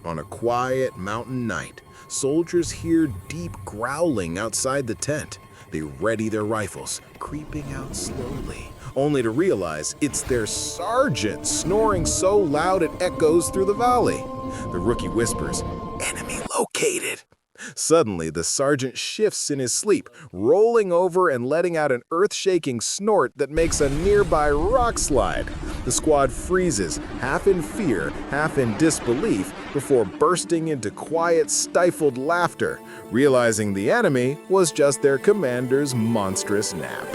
On a quiet mountain night, soldiers hear deep growling outside the tent. They ready their rifles, creeping out slowly, only to realize it's their sergeant snoring so loud it echoes through the valley. The rookie whispers, "Enemy located." Suddenly, the sergeant shifts in his sleep, rolling over and letting out an earth-shaking snort that makes a nearby rock slide. The squad freezes, half in fear, half in disbelief, before bursting into quiet, stifled laughter, realizing the enemy was just their commander's monstrous nap.